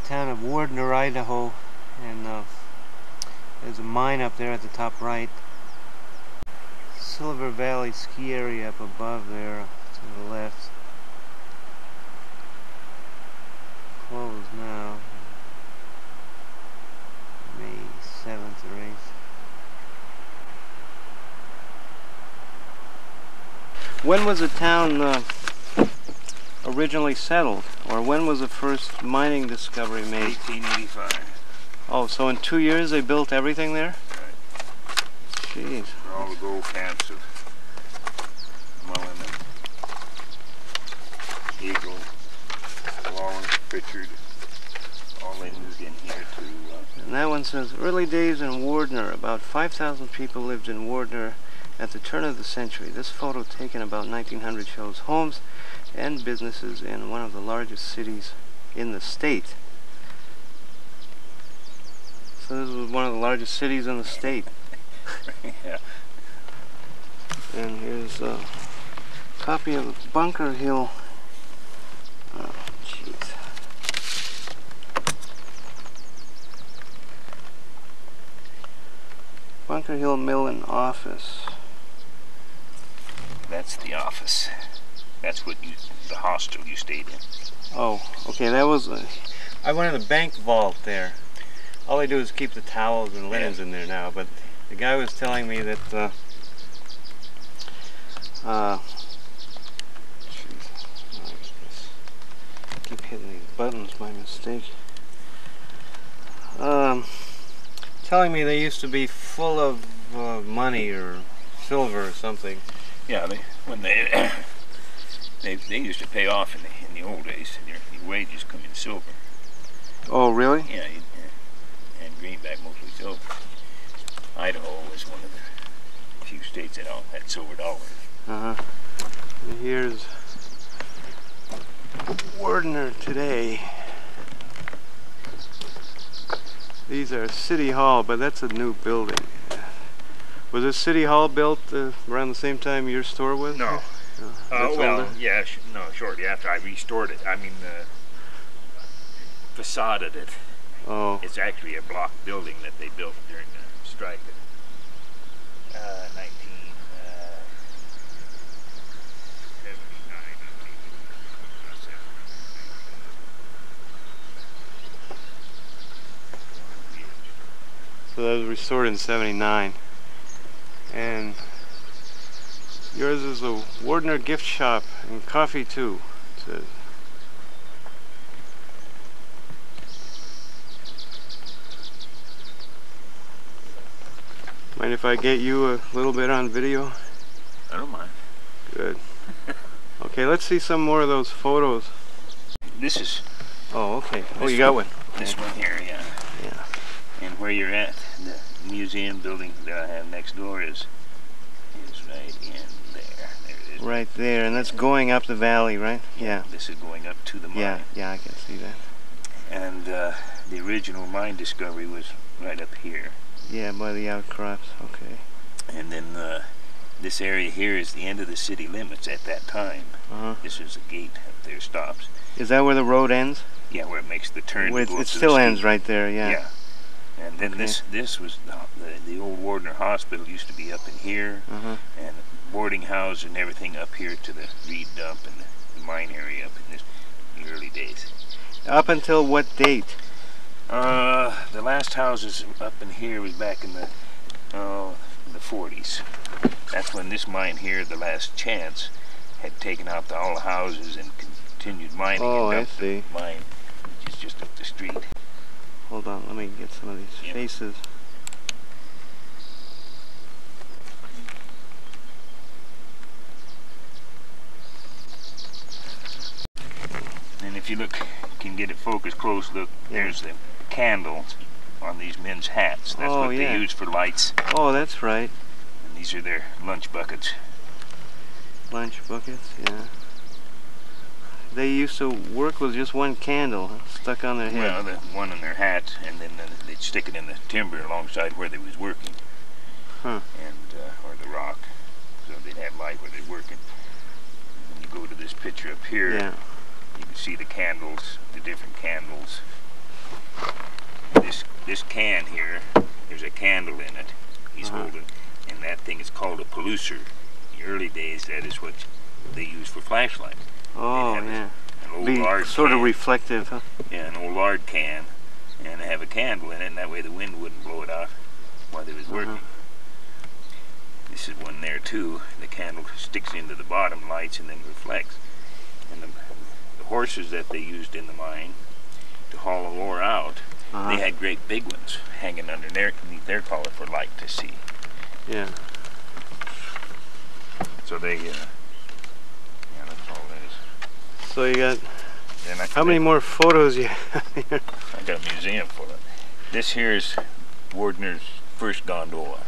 town of Wardner, Idaho, and there's a mine up there at the top right. Silver Valley ski area up above there to the left. Closed now. May 7th or 8th. When was the town originally settled? Or when was the first mining discovery made? 1885. Oh, so in 2 years they built everything there? Right. Jeez. For all the gold camps of Mullen and Eagle, Lawrence, Pritchard, all they moved in here to... And that one says, early days in Wardner. About 5,000 people lived in Wardner at the turn of the century. This photo taken about 1900 shows homes and businesses in one of the largest cities in the state. So this was one of the largest cities in the state. Yeah. And here's a copy of Bunker Hill. Oh, jeez. Bunker Hill Mill and Office. That's the office. That's what the hostel you stayed in. Oh, okay, that was... I went in the bank vault there. All they do is keep the towels and linens in there now, but the guy was telling me that... jeez. Oh, I keep hitting these buttons by mistake. Telling me they used to be full of money or silver or something. Yeah, they used to pay off in the old days. Your wages come in silver. Oh, really? Yeah, and greenback, mostly silver. Idaho was one of the few states that all had silver dollars. And here's Wardner today. These are City Hall, but that's a new building. Was this City Hall built around the same time your store was? No. Well, yeah, no, shortly after I restored it. I mean, facaded it. Oh. It's actually a block building that they built during the strike in 1979, I believe. So that was restored in 79. And yours is a Wardner Gift Shop and coffee too, it says. Mind if I get you a little bit on video? I don't mind. Good. Okay, let's see some more of those photos. This is... Oh, okay. Oh, you got one. This one here, yeah. Yeah. And where you're at, the museum building that I have next door is right in there. There it is. Right there, and that's going up the valley, right? Yeah. This is going up to the mine. Yeah, I can see that. And the original mine discovery was right up here. Yeah, by the outcrops, okay. And then this area here is the end of the city limits at that time. This is a gate up there, stops. Is that where the road ends? Yeah, where it makes the turn. It still ends right there, yeah. Yeah. And then this was the old Wardner Hospital used to be up in here, and boarding house and everything up here to the reed dump and the mine area up in the early days. Up until what date? The last houses up in here was back in the 40s. That's when this mine here, the Last Chance, had taken out all the houses and continued mining. Oh, I see. Mine, which is just up the street. Hold on, let me get some of these faces. And if you look, can get it focused close, look, there's the candles on these men's hats. That's what they use for lights. Oh, that's right. And these are their lunch buckets. Lunch buckets, yeah. They used to work with just one candle stuck on their head. Well, the one in their hat, and then they'd stick it in the timber alongside where they was working. And or the rock, so they'd have light where they're working. When you go to this picture up here, you can see the candles, the different candles this can here, there's a candle in it. He's holding, and that thing is called a pollucer. In the early days, that is what they used for flashlights. Oh, yeah. An old lard sort can. of reflective, huh? Yeah, an old lard can, and they have a candle in it, and that way the wind wouldn't blow it out while they was working. This is one there too. The candle sticks into the bottom, lights, and then reflects. And the horses that they used in the mine to haul the ore out, they had great big ones hanging underneath their collar for light to see. Yeah. So they, yeah, that's all it is. So you got, how many more photos you have here? I got a museum full of it. This here is Wardner's first gondola.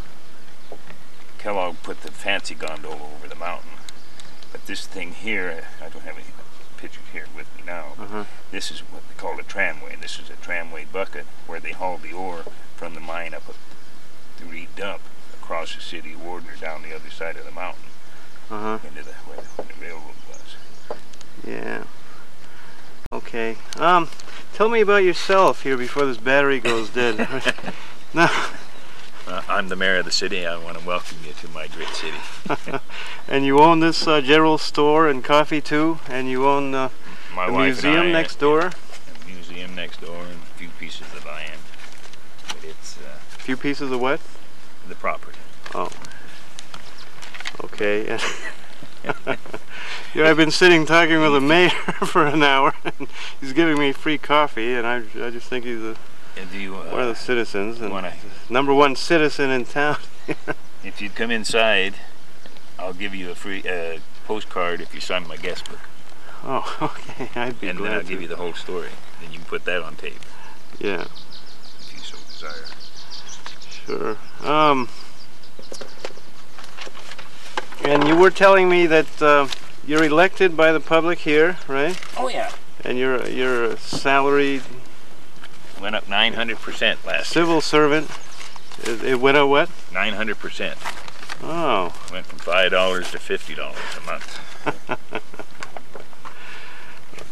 Kellogg put the fancy gondola over the mountain. But this thing here, I don't have any pictures here with me now, but this is what they call a tramway, and this is a tramway bucket where they haul the ore from the mine up the Reed dump across the city of Wardner down the other side of the mountain into where the railroad was. Yeah. Okay. Tell me about yourself here before this battery goes dead. No. I'm the mayor of the city. I want to welcome you to my great city. And you own this general store and coffee too, and you own the museum next door? A museum next door and a few pieces of land. But it's... a few pieces of what? The property. Oh. Okay. Yeah, I've been sitting talking with the mayor for an hour, and he's giving me free coffee, and I just think he's one of the citizens, and #1 citizen in town. If you'd come inside, I'll give you a free postcard if you sign my guest book. Oh, okay. I'd be glad to. And then I'll give you the whole story. Then you can put that on tape. Yeah. If you so desire. Sure. And you were telling me that you're elected by the public here, right? Oh yeah. And you're a salaried. Went up 900% last civil servant. It went up what? 900%. Oh. Went from $5 to $50 a month.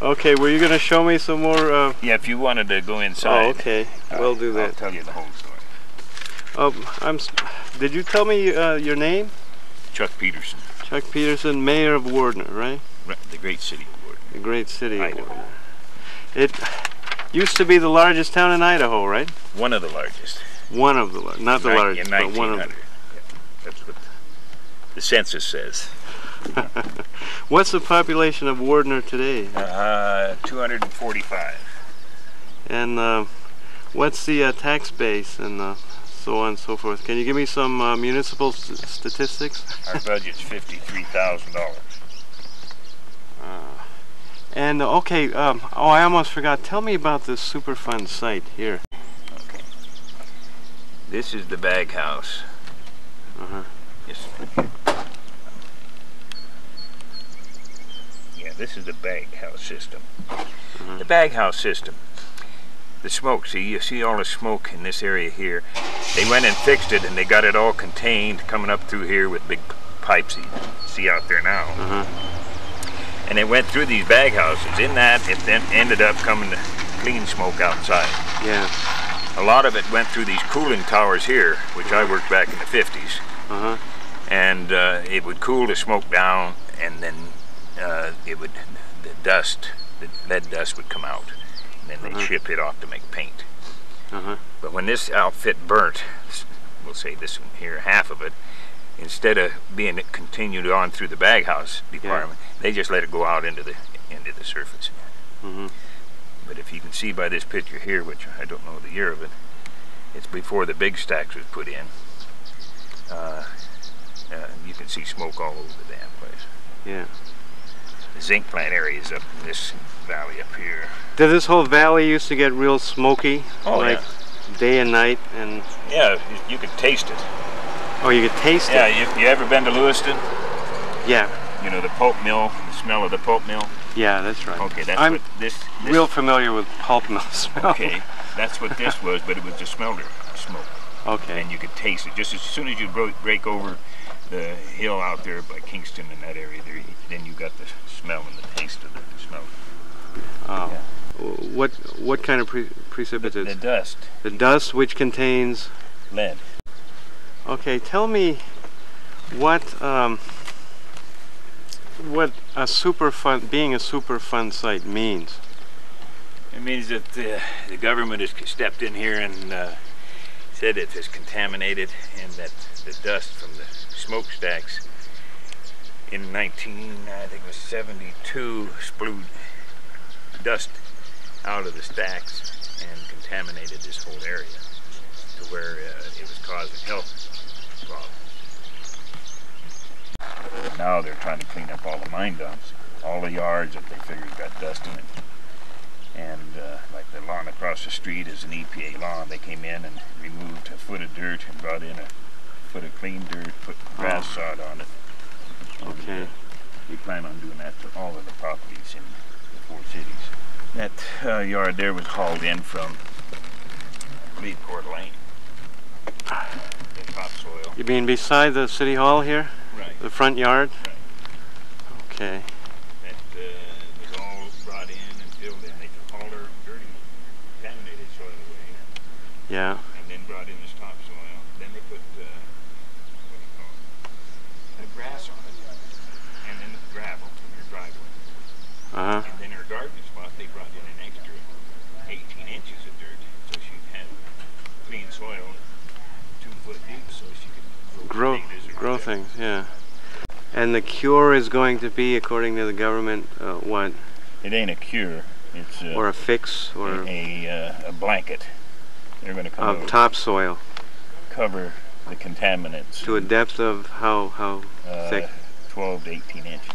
Okay, were you going to show me some more? Yeah, if you wanted to go inside. Oh, okay. We'll do that. I'll tell you the whole story. Did you tell me your name? Chuck Peterson. Chuck Peterson, mayor of Wardner, right? The great city of Wardner. The great city of Idaho. Wardner. It used to be the largest town in Idaho, right? One of the largest. One of the largest, not the largest, in but 1900. one of the... Yeah, that's what the census says. What's the population of Wardner today? 245. And what's the tax base and so on and so forth? Can you give me some municipal statistics? Our budget's $53,000. And okay, oh, I almost forgot. Tell me about this Superfund site here. Okay. This is the bag house. Yes. Yeah, this is the bag house system. The bag house system. The smoke, see, you see all the smoke in this area here. They went and fixed it, and they got it all contained coming up through here with big pipes you see out there now. And it went through these bag houses. In that, it then ended up coming to clean smoke outside. Yeah. A lot of it went through these cooling towers here, which I worked back in the 50s. And it would cool the smoke down, and then the lead dust would come out. And then they'd ship it off to make paint. But when this outfit burnt, we'll say this one here, half of it, instead of being continued on through the bag house department, they just let it go out into the surface. But if you can see by this picture here, which I don't know the year of it, it's before the big stacks was put in. You can see smoke all over the damn place. Yeah. The zinc plant area is up in this valley up here. Did this whole valley used to get real smoky? Oh, like day and night? And yeah, you could taste it. Oh, you could taste it? Yeah, you ever been to Lewiston? Yeah. You know, the pulp mill, the smell of the pulp mill? Yeah, that's right. Okay, that's I'm what this real familiar with pulp mill smell. Okay, that's what this was, but it was the smelter smoke. Okay. And you could taste it. Just as soon as you break over the hill out there by Kingston and that area there, then you got the smell and the taste of the smoke. Oh. Yeah. what kind of precipitates? The dust. The dust, which contains lead. Okay, tell me what a being a Superfund site means. It means that the government has stepped in here and said it is contaminated, and that the dust from the smokestacks in I think it was 72, spewed dust out of the stacks and contaminated this whole area to where it was causing health problems. Now they're trying to clean up all the mine dumps, all the yards that they figured got dust in it. And like the lawn across the street is an EPA lawn. They came in and removed a foot of dirt and brought in a foot of clean dirt, put grass sod on it. And, okay. We plan on doing that to all of the properties in the 4 cities. That yard there was hauled in from, I believe, Coeur d'Alene. The topsoil. You mean beside the city hall here? Right. The front yard? Right. Okay. That was all brought in and filled in. They took all their dirty, contaminated soil away. Yeah. And then brought in this topsoil. Then they put, grass on it. And then gravel in your driveway. Uh-huh. And then her garden spot, they brought in an extra 18 inches of dirt, so she'd have clean soil 2 foot deep, so she could grow things, yeah. And the cure is going to be, according to the government, what? It ain't a cure. It's or a fix, or a blanket. They're going to come of topsoil. Cover the contaminants to a depth of how thick? 12 to 18 inches.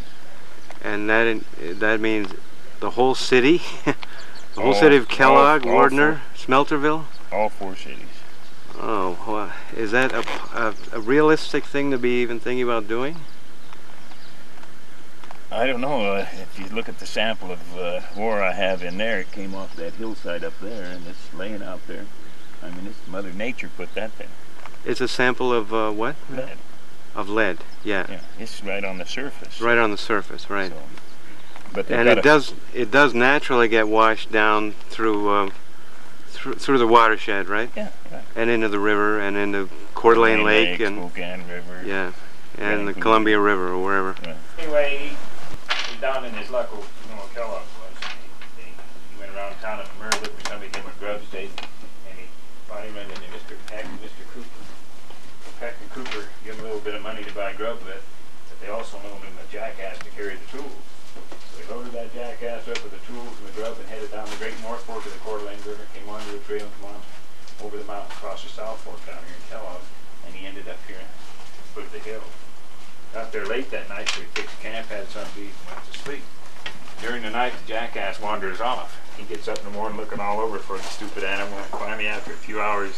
And that means the whole city, the whole city of Kellogg, Wardner, Smelterville. All 4 cities. Oh, well, is that a realistic thing to be even thinking about doing? I don't know. If you look at the sample of ore I have in there, it came off that hillside up there, and it's laying out there. I mean, it's Mother Nature put that there. It's a sample of what? Lead. Of lead, yeah. Yeah, it's right on the surface. Right on the surface, right. So, but and it does naturally get washed down through through the watershed, right? Yeah, right. And into the river and into Coeur d'Alene Lake and Spokane River. Yeah, and the Columbia River or wherever. Right. Anyway, he's down in his luck, Kellogg was. He went around town in Murray looking for somebody to give him a grub stake, and he finally ran into Mr. Peck and Mr. Cooper. Peck and Cooper give him a little bit of money to buy grub with, but they also loaned him a jackass to carry the tools. So he loaded that jackass up with the tools and the grub and headed down the Great North Fork of the Coeur d'Alene River, came onto the trail and come on over the mountain across the South Fork down here in Kellogg, and he ended up here at the foot of the hill. Got there late that night, so he fixed camp, had something to eat, and went to sleep. During the night, the jackass wanders off. He gets up in the morning looking all over for the stupid animal, and finally, after a few hours,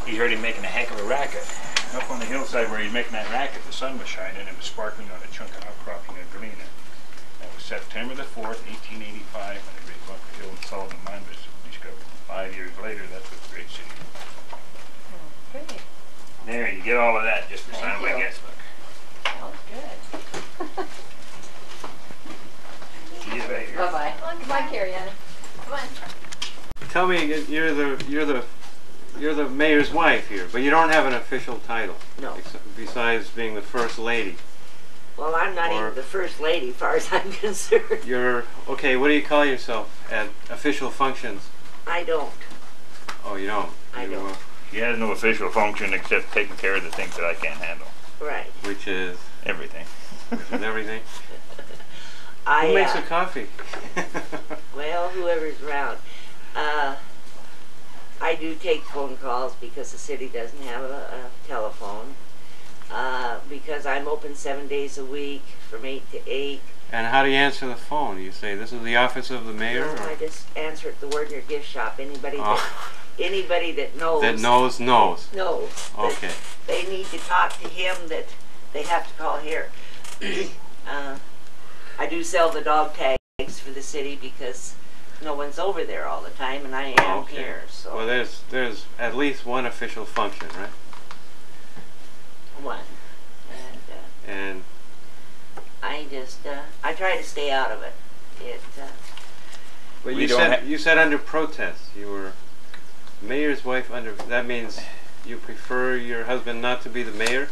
he heard him making a heck of a racket. Up on the hillside where he was making that racket, the sun was shining and it was sparkling on a chunk of outcropping of galena. That was September the 4th, 1885, when the Great Bunker Hill and Sullivan mine was discovered. 5 years later, that's what the great city is. Okay. There, you get all of that just for signing my guest book. Sounds good. See you later. Bye-bye. Come on, Carrie Ann. Come on. Tell me, you're the mayor's wife here, but you don't have an official title. No. Besides being the first lady. Well, I'm not even the first lady, as far as I'm concerned. You're okay. What do you call yourself at official functions? I don't. Oh, you don't. I don't. She has no official function except taking care of the things that I can't handle. Right. Which is everything. Which is everything. Who makes the coffee? Well, whoever's around. I do take phone calls because the city doesn't have a telephone. Because I'm open 7 days a week from 8 to 8. And how do you answer the phone? You say, this is the office of the mayor? No, I just answer at the Wardner Gift Shop. Anybody that knows. That knows. Knows. Okay. They need to talk to him, that they have to call here. I do sell the dog tags for the city because no one's over there all the time, and I am here. So. Well, there's at least one official function, right? One. And I just I try to stay out of it. But We you don't said you said under protest. You were mayor's wife under. That means you prefer your husband not to be the mayor.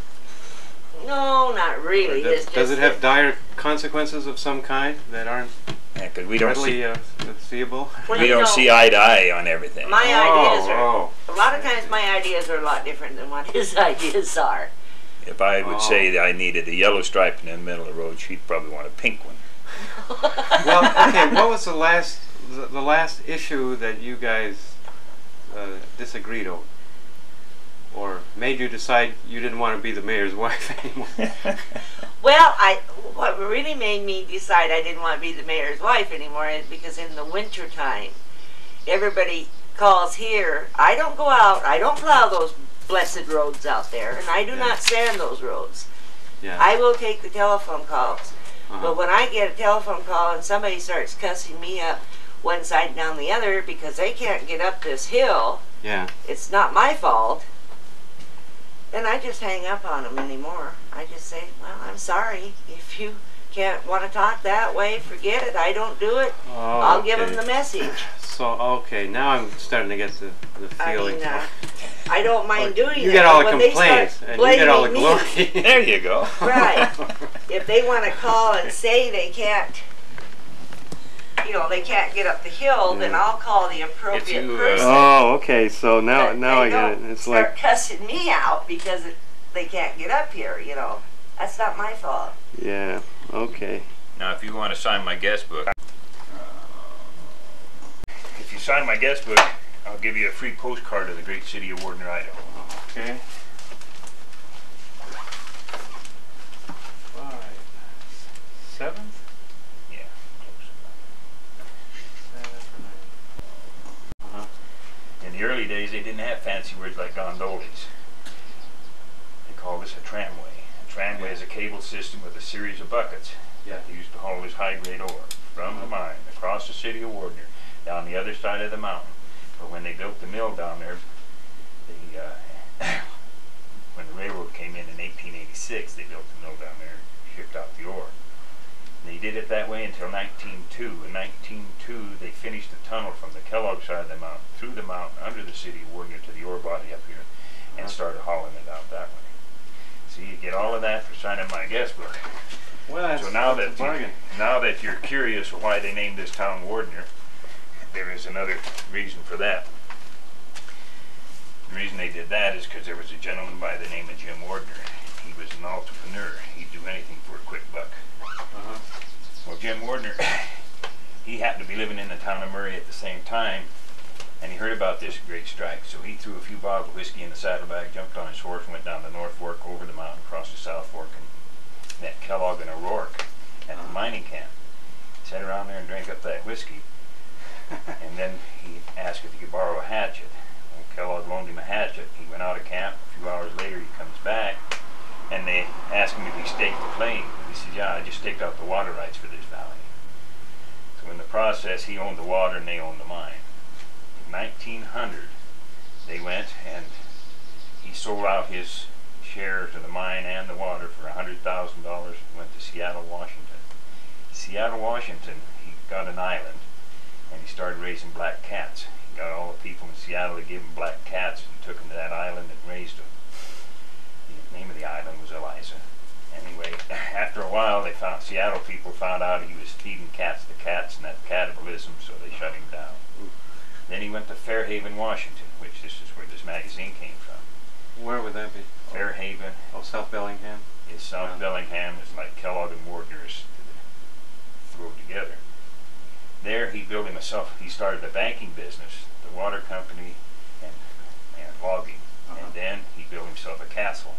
No, not really. Does, does it have dire consequences of some kind that aren't because we don't readily see seeable? Well, we you don't know, see eye to eye on everything. My ideas are Oh. a lot of times my ideas are a lot different than what his ideas are. If I would say that I needed a yellow stripe in the middle of the road, she'd probably want a pink one. Well, okay. What was the last issue that you guys disagreed over, or made you decide you didn't want to be the mayor's wife anymore? Well, what really made me decide I didn't want to be the mayor's wife anymore is because in the winter time, everybody calls here. I don't go out. I don't plow those blessed roads out there, and I do not sand those roads. Yeah. I will take the telephone calls. But when I get a telephone call and somebody starts cussing me up one side and down the other because they can't get up this hill, Yeah. it's not my fault, then I just hang up on them anymore. I just say, well, I'm sorry. If you can't want to talk that way, forget it. I don't do it. Oh, I'll give them okay. the message. So okay, now I'm starting to get the feeling. I mean, I don't mind doing you that. get all the but when they complaints start and you get all the blaming me, glory. There you go. right. If they want to call and say they can't, they can't get up the hill, then I'll call the appropriate person. Oh, okay. So now But now I they get it. don't It's start like cussing me out because they can't get up here. That's not my fault. yeah. Okay. Now, if you want to sign my guest book, if you sign my guest book, I'll give you a free postcard of the great city of Wardner, Idaho. Okay. 7th? Yeah, close. In the early days, they didn't have fancy words like gondolas. They called this a tramway. A tramway is a cable system with a series of buckets that they used to haul this high-grade ore from the mine across the city of Wardner down the other side of the mountain. But when they built the mill down there, when the railroad came in 1886, they built the mill down there and shipped out the ore. And they did it that way until 1902. In 1902, they finished the tunnel from the Kellogg side of the mountain through the mountain under the city of Wardner to the ore body up here and started hauling it out that way. So you get all of that for signing my guest book. Well, that's, So now that's a bargain. now that you're curious why they named this town Wardner, there is another reason for that. The reason they did that is because there was a gentleman by the name of Jim Wardner. He was an entrepreneur. He'd do anything for a quick buck. Well, Jim Wardner, he happened to be living in the town of Murray at the same time, and he heard about this great strike. So he threw a few bottles of whiskey in the saddlebag, jumped on his horse, and went down the North Fork, over the mountain, across the South Fork, and met Kellogg and O'Rourke at the mining camp. Sat around there and drank up that whiskey, and then he asked if he could borrow a hatchet. Well, Kellogg loaned him a hatchet. He went out of camp. A few hours later, he comes back, and they asked him if he staked the claim. He said, yeah, I just staked out the water rights for this valley. So in the process, he owned the water and they owned the mine. In 1900, they went and he sold out his shares of the mine and the water for $100,000 and went to Seattle, Washington. Seattle, Washington, he got an island and he started raising black cats. He got all the people in Seattle to give him black cats and took them to that island and raised them. The name of the island was Eliza. Anyway, after a while, Seattle people found out he was feeding cats to cats and that cannibalism, so they shut him down. Then he went to Fairhaven, Washington, which this is where this magazine came from. Where would that be? Fairhaven. Oh, South Bellingham. Is South Bellingham is like Kellogg and Wardner's thrown together. There he built himself. He started a banking business, the water company, and logging, and then he built himself a castle.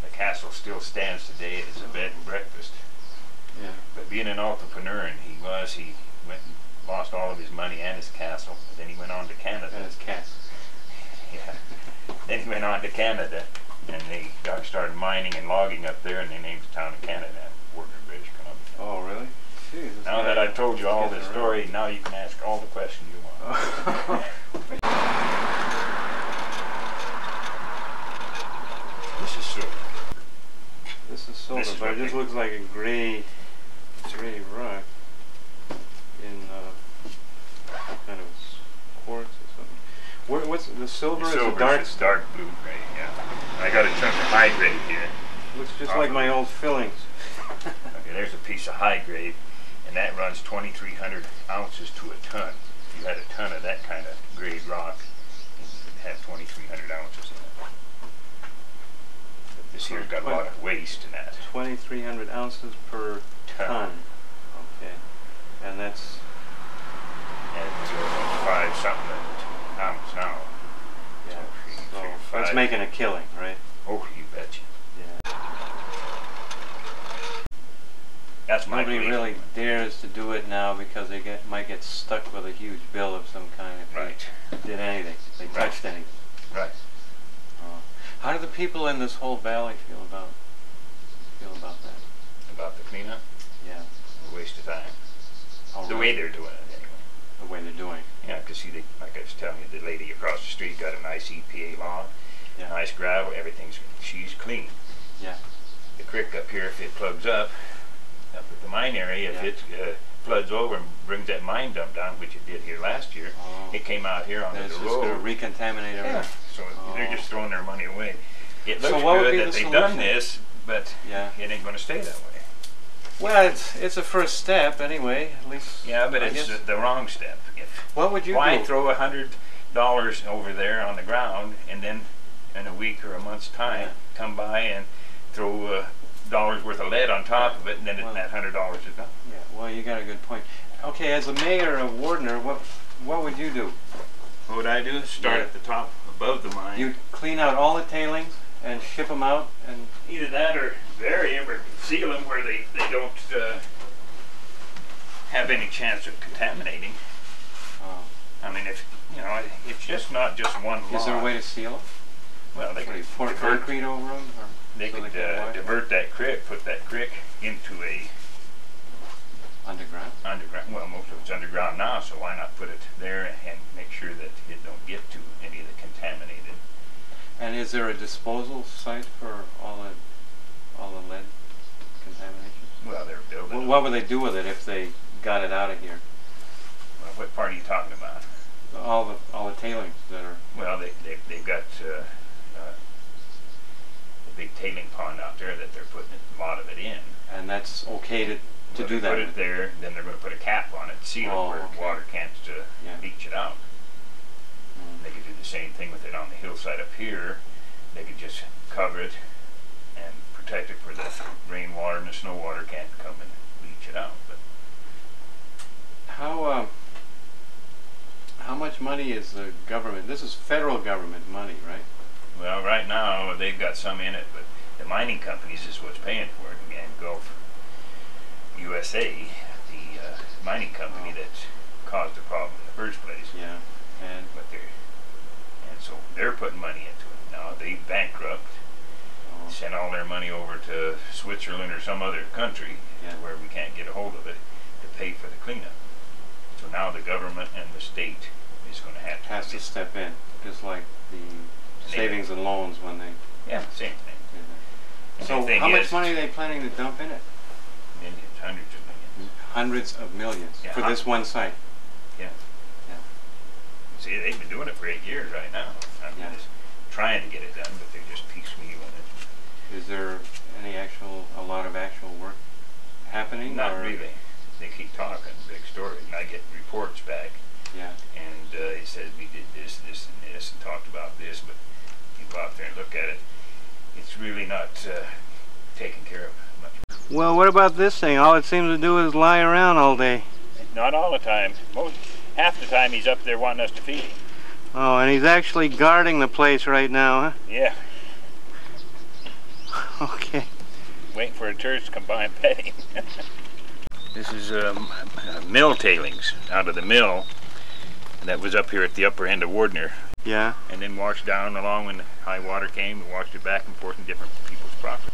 The castle still stands today. It is a bed and breakfast. Yeah. But being an entrepreneur, and he went and lost all of his money and his castle. Then he went on to Canada. And his cats. Yeah. Then he went on to Canada, and they started mining and logging up there, and they named the town of Canada, Wardner, British Columbia. Oh, really? Jeez, Now that I've told you all this story, now you can ask all the questions you want. This is silver. This is silver, This is but what it just they- looks like a gray rock in What's the silver? The is silver a dark. is dark blue gray, yeah. I got a chunk of high grade here. Looks just like my old fillings. Okay, there's a piece of high grade, and that runs 2,300 ounces to a ton. If you had a ton of that kind of grade rock, you'd have 2,300 ounces in it. But this here's got a lot of waste in that. 2,300 ounces per ton. Okay, and that's At 5 something an ounce now. yeah. So So that's making a killing, right? Oh, you betcha. Yeah. That's my Nobody belief. really dares to do it now because they might get stuck with a huge bill of some kind if Right. they did anything, if they Right. touched anything. Right. How do the people in this whole valley feel about that? About the cleanup? Yeah. A waste of time. Oh, The way they're doing it, anyway. the way they're doing. Yeah, because see, like I was telling you, the lady across the street got a nice EPA lawn, Yeah. nice gravel, she's clean. Yeah. The creek up here, if it plugs up at the mine area, if it floods over and brings that mine dump down, which it did here last year, it came out here onto It's the just going to road. recontaminate everything. Yeah, so they're just throwing their money away. It looks what would be good the that they've solution? done this, but Yeah. it ain't going to stay that way. Well, it's a first step anyway, at least. Yeah, but I it's guess. the wrong step. What would you Why do? throw $100 over there on the ground and then in a week or a month's time come by and throw dollars worth of lead on top of it, and then that $100 is gone? Yeah, well, you got a good point. Okay, as the mayor of Wardner, what would you do? What would I do? Start at the top above the mine. You'd clean out all the tailings and ship them out, and Either that or bury them or seal them where they don't have any chance of contaminating. I mean, if you know, it's just not just one lot. is there a way to seal them? Well, they What, do you could pour divert, concrete over them? Or they so could can wash? divert that creek, put that creek into a Underground? underground. Well, most of it's underground now, so why not put it there and make sure that it don't get to any of the contaminated. And is there a disposal site for all the lead contamination? Well, they're building. What would they do with it if they got it out of here? Well, what part are you talking about? All the tailings that are. Well, they've got a big tailing pond out there that they're putting a lot of it in. And that's okay to do that. Put it there, then they're going to put a cap on it, seal it where water can't leach it out. They could do the same thing with it on the hillside up here. They could just cover it and protect it where the rainwater and the snow water can't come and leach it out. But How much money is the government? This is federal government money, right? well, right now they've got some in it, but the mining companies is what's paying for it. And Gulf USA, the mining company that caused the problem in the first place. Yeah. And So they're putting money into it. Now they bankrupt, sent all their money over to Switzerland or some other country where we can't get a hold of it to pay for the cleanup. So now the government and the state is going to have to step in, just like the savings and loans when they. Yeah, same thing. So how much money are they planning to dump in it? Millions, hundreds of millions. Hundreds of millions for this one site. See, they've been doing it for 8 years right now. I mean, just trying to get it done, but they're just piecemealing it. Is there a lot of actual work happening? Not really. They keep talking, big story, and I get reports back. Yeah. And it says we did this, this, and this, and talked about this, but you go out there and look at it, it's really not taken care of much. Well, what about this thing? All it seems to do is lie around all day. Not all the time. Half the time he's up there wanting us to feed him. Oh, and he's actually guarding the place right now, huh? Yeah. Okay. Waiting for a tourist to come by and pet him. This is mill tailings out of the mill that was up here at the upper end of Wardner. Yeah. And then washed down along when the high water came and washed it back and forth in different people's property.